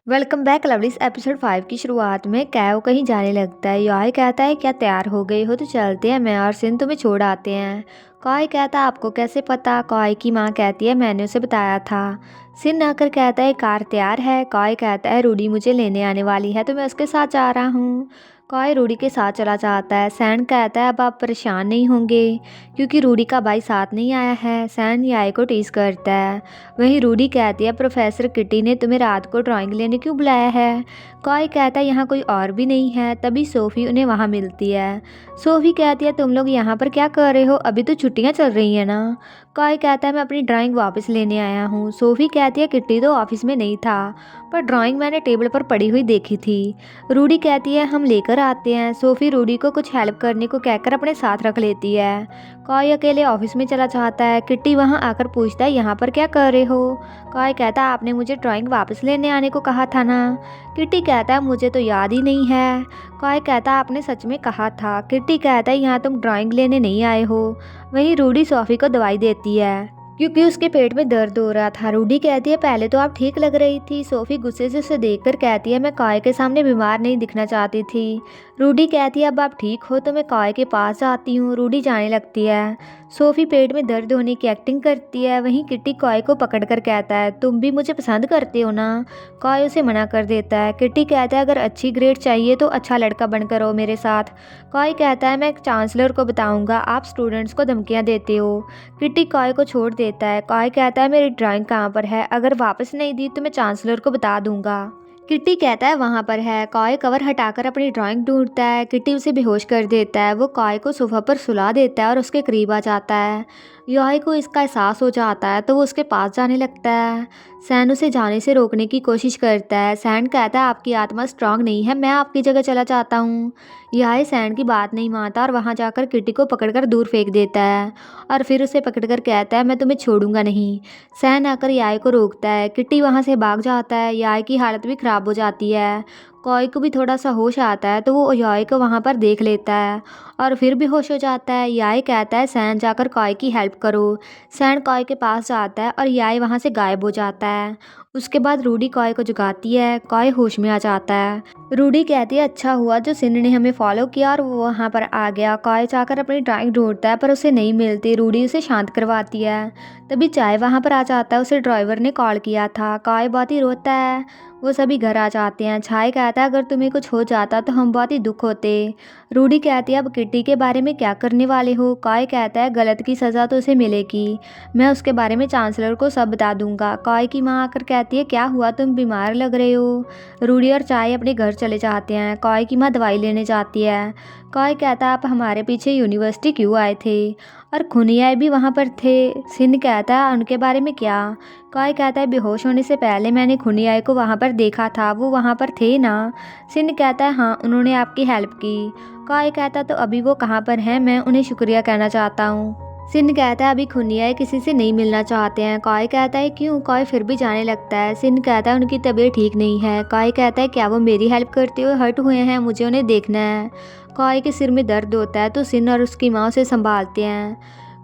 Welcome back lovelies. Episode 5 की शुरुआत में कैव कहीं जाने लगता है। याई कहता है क्या तैयार हो गई हो तो चलते हैं, मैं और सिन तुम्हें छोड़ आते हैं। कॉय कहता है आपको कैसे पता। कॉय की माँ कहती है मैंने उसे बताया था। सिन आकर कहता है कार तैयार है। कॉय कहता है रूडी मुझे लेने आने वाली है तो मैं उसके साथ जा रहा हूँ। कॉय रूडी के साथ चला जाता है। सैन कहता है अब आप परेशान नहीं होंगे क्योंकि रूडी का भाई साथ नहीं आया है। सैन याई को टीज करता है। वहीं रूडी कहती है प्रोफेसर किटी ने तुम्हें रात को ड्राइंग लेने क्यों बुलाया है। कॉय कहता है यहाँ कोई और भी नहीं है। तभी सोफ़ी उन्हें वहाँ मिलती है। सोफ़ी कहती है तुम लोग यहाँ पर क्या कर रहे हो, अभी तो छुट्टियाँ चल रही हैं ना। कॉय कहता है मैं अपनी ड्राइंग वापस लेने आया हूँ। सोफ़ी कहती है किट्टी तो ऑफिस में नहीं था पर ड्राइंग मैंने टेबल पर पड़ी हुई देखी थी। रूडी कहती है हम लेकर आते हैं। सोफ़ी रूडी को कुछ हेल्प करने को कहकर अपने साथ रख लेती है। कॉय अकेले ऑफिस में चला जाता है। किट्टी वहाँ आकर पूछता है यहाँ पर क्या कर रहे हो। कॉय कहता है आपने मुझे ड्राइंग वापस लेने आने को कहा था ना। किट्टी कहता है मुझे तो याद ही नहीं है। कॉय कहता है आपने सच में कहा था। किट्टी कहता है यहाँ तुम ड्राइंग लेने नहीं आए हो। वहीं रूडी सोफ़ी को दवाई देती है क्योंकि उसके पेट में दर्द हो रहा था। रूडी कहती है पहले तो आप ठीक लग रही थी। सोफ़ी गुस्से से उसे देखकर कहती है मैं कॉय के सामने बीमार नहीं दिखना चाहती थी। रूडी कहती है अब आप ठीक हो तो मैं कॉय के पास जाती हूँ। रूडी जाने लगती है। सोफ़ी पेट में दर्द होने की एक्टिंग करती है। वहीं किट्टी कॉय को पकड़कर कहता है तुम भी मुझे पसंद करते हो ना। कॉय उसे मना कर देता है। किट्टी कहता है अगर अच्छी ग्रेड चाहिए तो अच्छा लड़का बनकर हो मेरे साथ। कॉय कहता है मैं चांसलर को बताऊंगा आप स्टूडेंट्स को धमकियां देते हो। किट्टी कॉय को छोड़ देता है। कॉय कहता है मेरी ड्राइंग कहाँ पर है, अगर वापस नहीं दी तो मैं चांसलर को बता दूंगा। किट्टी कहता है वहाँ पर है। कॉय कवर हटाकर अपनी ड्राइंग ढूंढता है। किट्टी उसे बेहोश कर देता है। वो कॉय को सोफा पर सुला देता है और उसके करीब आ जाता है। याई को इसका एहसास हो जाता है तो वो उसके पास जाने लगता है। सैन उसे जाने से रोकने की कोशिश करता है। सैन कहता है आपकी आत्मा स्ट्रांग नहीं है, मैं आपकी जगह चला जाता हूँ। याई सैन की बात नहीं मानता और वहाँ जाकर किट्टी को पकड़कर दूर फेंक देता है और फिर उसे पकड़कर कहता है मैं तुम्हें छोड़ूंगा नहीं। सैन आकर याई को रोकता है। किट्टी वहाँ से भाग जाता है। याई की हालत भी खराब हो जाती है। कॉय को भी थोड़ा सा होश आता है तो वो याई को वहाँ पर देख लेता है और फिर भी होश हो जाता है। याई कहता है सैन जाकर कॉय की हेल्प करो। सैन कॉय के पास जाता है और याई वहाँ से गायब हो जाता है। उसके बाद रूडी कॉय को जगाती है। कॉय होश में आ जाता है। रूडी कहती है अच्छा हुआ जो सिन ने हमें फॉलो किया और वो वहाँ पर आ गया। कॉय जाकर अपनी ड्राइंग ढूंढता है पर उसे नहीं मिलती। रूडी उसे शांत करवाती है। तभी चाय वहाँ पर आ जाता है। उसे ड्राइवर ने कॉल किया था। कॉय बहुत ही रोता है। वो सभी घर आ जाते हैं। छाई कहता है अगर तुम्हें कुछ हो जाता तो हम बहुत ही दुख होते। रूडी कहती है अब किट्टी के बारे में क्या करने वाले हो। कॉय कहता है गलत की सज़ा तो उसे मिलेगी, मैं उसके बारे में चांसलर को सब बता दूंगा। कॉय की माँ आकर कहती है क्या हुआ, तुम बीमार लग रहे हो। रूडी और चाय अपने घर चले जाते हैं। कॉय की माँ दवाई लेने जाती है। कॉय कहता है आप हमारे पीछे यूनिवर्सिटी क्यों आए थे और खुनियाए भी वहाँ पर थे। सिन कहता है उनके बारे में क्या। कॉय कहता है बेहोश होने से पहले मैंने खुनियाए को वहाँ पर देखा था, वो वहाँ पर थे ना। सिन कहता है हाँ उन्होंने आपकी हेल्प की। कॉय कहता तो अभी वो कहाँ पर हैं, मैं उन्हें शुक्रिया कहना चाहता हूँ। सिन कहता है अभी खुनियाए किसी से नहीं मिलना चाहते हैं। कॉय कहता है क्यों। कॉय फिर भी जाने लगता है। सिन कहता है उनकी तबीयत ठीक नहीं है। कॉय कहता है क्या वो मेरी हेल्प करते हुए हर्ट हुए हैं, मुझे उन्हें देखना है। कॉय के सिर में दर्द होता है तो सिन और उसकी माँ उसे संभालते हैं।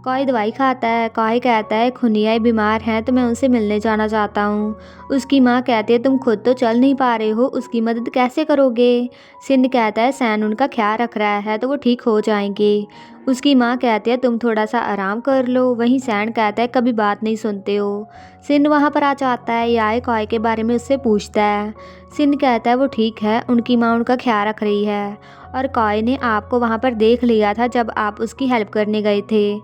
कॉय दवाई खाता है। कॉय कहता है खुनियाए बीमार हैं तो मैं उनसे मिलने जाना चाहता हूँ। उसकी माँ कहती है तुम खुद तो चल नहीं पा रहे हो, उसकी मदद कैसे करोगे। सिंध कहता है सैन उनका ख्याल रख रहा है तो वो ठीक हो जाएंगे। उसकी माँ कहती है तुम थोड़ा सा आराम कर लो। वहीं सैन कहता है कभी बात नहीं सुनते हो। सिंध वहाँ पर आ जाता है। याय कॉय के बारे में उससे पूछता है। सिंध कहता है वो ठीक है, उनकी माँ उनका ख्याल रख रही है और कॉय ने आपको वहाँ पर देख लिया था जब आप उसकी हेल्प करने गए थे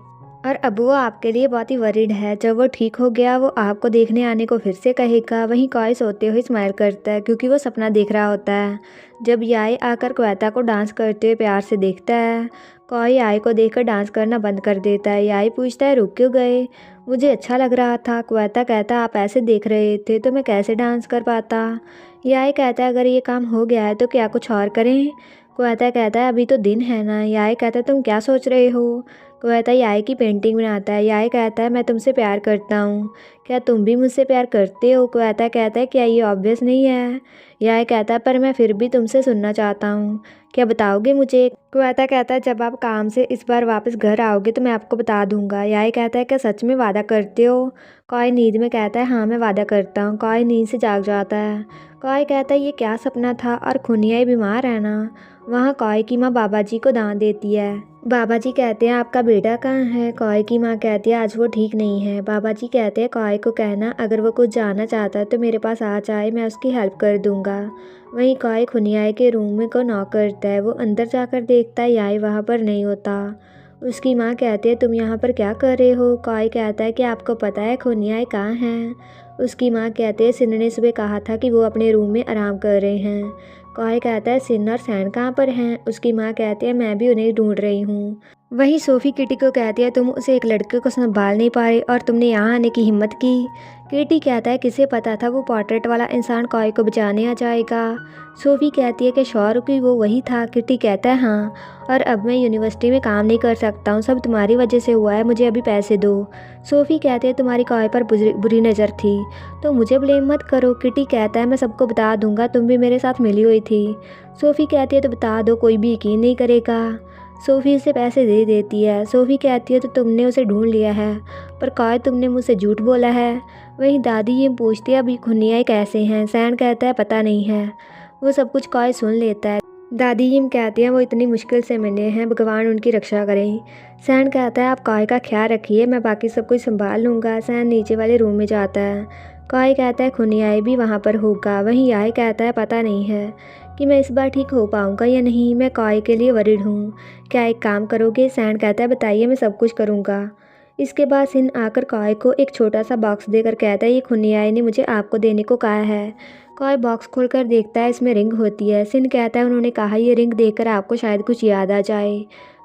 और अब वो आपके लिए बहुत ही वरीड है। जब वो ठीक हो गया वो आपको देखने आने को फिर से कहेगा। वहीं कॉय सोते हुए स्माइल करता है क्योंकि वो सपना देख रहा होता है। जब याय आकर क्वेता को डांस करते हुए प्यार से देखता है, कॉय याय को देखकर डांस करना बंद कर देता है। याय पूछता है रुक क्यों गए, मुझे अच्छा लग रहा था। क्वेता कहता आप ऐसे देख रहे थे तो मैं कैसे डांस कर पाता। याय कहता है अगर ये काम हो गया है तो क्या कुछ और करें। क्वेता कहता है अभी तो दिन है ना। याय कहता है तुम क्या सोच रहे हो। कहता है याय की पेंटिंग बनाता है। याय कहता है मैं तुमसे प्यार करता हूँ, क्या तुम भी मुझसे प्यार करते हो? कहता है क्या ये ऑब्वियस नहीं है? याय कहता है पर मैं फिर भी तुमसे सुनना चाहता हूँ, क्या बताओगे मुझे? कहता है जब आप काम से इस बार वापस घर आओगे तो मैं आपको बता दूंगा। याय कहता है क्या सच में वादा करते हो? कॉय नींद में कहता है हाँ मैं वादा करता हूँ। कॉय नींद से जाग जाता है। कॉय कहता है ये क्या सपना था और खुनियाई बीमार है ना? वहाँ कॉय की माँ बाबा जी को दान देती है। बाबा जी कहते हैं आपका बेटा कहाँ है? कॉय की माँ कहती है आज वो ठीक नहीं है। बाबा जी कहते हैं कॉय को कहना अगर वो कुछ जानना चाहता है तो मेरे पास आ जाए, मैं उसकी हेल्प कर दूंगा। वहीं कॉय खुनियाई के रूम में को नॉक करता है। वो अंदर जाकर देखता है याई वहाँ पर नहीं होता। उसकी माँ कहती है तुम यहाँ पर क्या कर रहे हो? कॉय कहता है कि आपको पता है खुनियाई कहाँ है? उसकी माँ कहती है सिन ने सुबह कहा था कि वो अपने रूम में आराम कर रहे हैं। कॉय कहता है सिन और सैन कहाँ पर हैं? उसकी माँ कहती है मैं भी उन्हें ढूंढ रही हूँ। वहीं सोफ़ी किटी को कहती है तुम उसे एक लड़के को संभाल नहीं पा रही और तुमने यहाँ आने की हिम्मत की। किटी कहता है किसे पता था वो पोर्ट्रेट वाला इंसान कॉय को बचाने आ जाएगा। सोफ़ी कहती है कि श्योर कि वो वही था। किटी कहता है हाँ, और अब मैं यूनिवर्सिटी में काम नहीं कर सकता हूँ, सब तुम्हारी वजह से हुआ है, मुझे अभी पैसे दो। सोफ़ी कहती है तुम्हारी कॉय पर बुरी नज़र थी तो मुझे ब्लेम मत करो। किटी कहता है मैं सबको बता दूंगा, तुम भी मेरे साथ मिली हुई थी। सोफ़ी कहती है तो बता दो, कोई भी यकीन नहीं करेगा। सोफ़ी उसे पैसे दे देती है। सोफ़ी कहती है तो तुमने उसे ढूंढ लिया है, पर कॉय तुमने मुझसे झूठ बोला है। वहीं दादी ये पूछती है अभी खुनियाई कैसे हैं? सैन कहता है पता नहीं है। वो सब कुछ कॉय सुन लेता है। दादी यिम कहती हैं वो इतनी मुश्किल से मिले हैं, भगवान उनकी रक्षा करें। सैन कहता है आप कॉय का ख्याल रखिए, मैं बाकी सब कुछ संभाल लूँगा। सैन नीचे वाले रूम में जाता है। कॉय कहता है खुनियाई भी वहाँ पर होगा। वहीं याय कहता है पता नहीं है कि मैं इस बार ठीक हो पाऊँगा या नहीं, मैं कॉय के लिए वरीड हूँ। क्या एक काम करोगे? सैन कहता है बताइए, मैं सब कुछ करूँगा। इसके बाद सिन आकर कॉय को एक छोटा सा बॉक्स देकर कहता है ये खुनियाई ने मुझे आपको देने को कहा है। कॉय बॉक्स खोलकर देखता है, इसमें रिंग होती है। सिन कहता है उन्होंने कहा ये रिंग देखकर आपको शायद कुछ याद आ जाए।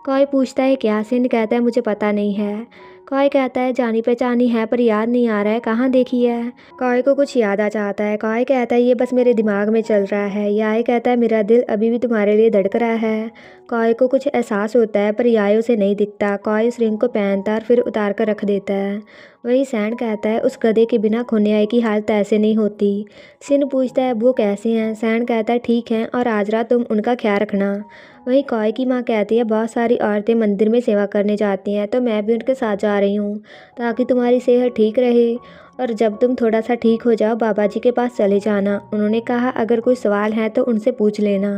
कॉय पूछता है क्या? सिन कहता है मुझे पता नहीं है। कॉय कहता है जानी पहचानी है पर याद नहीं आ रहा है, कहाँ देखी है? कॉय को कुछ याद आ जाता है। कॉय कहता है ये बस मेरे दिमाग में चल रहा है। याय कहता है मेरा दिल अभी भी तुम्हारे लिए धड़क रहा है। कॉय को कुछ एहसास होता है पर याय उसे नहीं दिखता। कॉय उस रिंग को पहनता और फिर उतार कर रख देता है। वही सैन कहता है उस गधे के बिना खुनियाई की हालत ऐसे नहीं होती। सिन पूछता है वो कैसे हैं? सैन कहता है ठीक हैं और आज रात तुम उनका ख्याल रखना। वहीं कॉय की माँ कहती है बहुत सारी औरतें मंदिर में सेवा करने जाती हैं तो मैं भी उनके साथ जा रही हूँ ताकि तुम्हारी सेहत ठीक रहे, और जब तुम थोड़ा सा ठीक हो जाओ बाबा जी के पास चले जाना। उन्होंने कहा अगर कोई सवाल है तो उनसे पूछ लेना।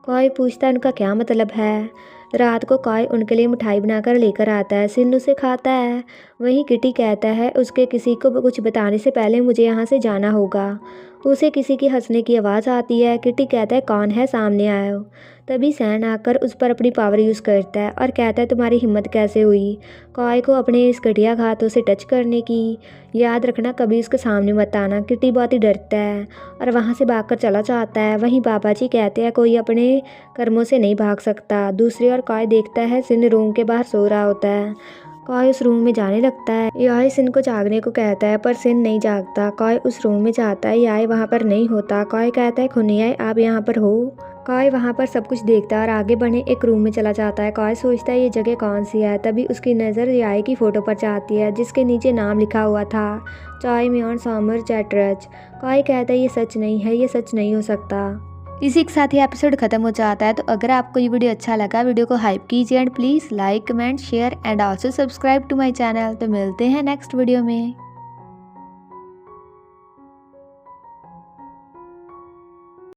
कॉय पूछता है उनका क्या मतलब है? रात को कॉय उनके लिए मिठाई बनाकर लेकर आता है। सिन उसे खाता है। वहीं किटी कहता है उसके किसी को कुछ बताने से पहले मुझे यहाँ से जाना होगा। उसे किसी की हंसने की आवाज़ आती है। किटी कहता है कौन है, सामने आयो। तभी सैन आकर उस पर अपनी पावर यूज़ करता है और कहता है तुम्हारी हिम्मत कैसे हुई कॉय को अपने इस घटिया हाथों से टच करने की? याद रखना कभी उसके सामने मत आना। किटी बहुत ही डरता है और वहाँ से भागकर चला जाता है। वहीं बाबा जी कहते हैं कोई अपने कर्मों से नहीं भाग सकता। दूसरी ओर कॉय देखता है सिन रूम के बाहर सो रहा होता है। कॉय उस रूम में जाने लगता है। याय सिन को जागने को कहता है पर सिन नहीं जागता। कॉय उस रूम में जाता है, याय वहाँ पर नहीं होता। कॉय कहता है खुनियाई आप यहाँ पर हो? कॉय वहाँ पर सब कुछ देखता है और आगे बढ़े एक रूम में चला जाता है। कॉय सोचता है ये जगह कौन सी है। तभी उसकी नज़र याय की फ़ोटो पर जाती है जिसके नीचे नाम लिखा हुआ था चॉय म्योन समर चैटरज। कॉय कहता है ये सच नहीं है, ये सच नहीं हो सकता। इसी के साथ ही एपिसोड खत्म हो जाता है। तो अगर आपको ये वीडियो अच्छा लगा, वीडियो को हाइप कीजिए and please like comment share and also subscribe to my channel. तो मिलते हैं नेक्स्ट वीडियो में।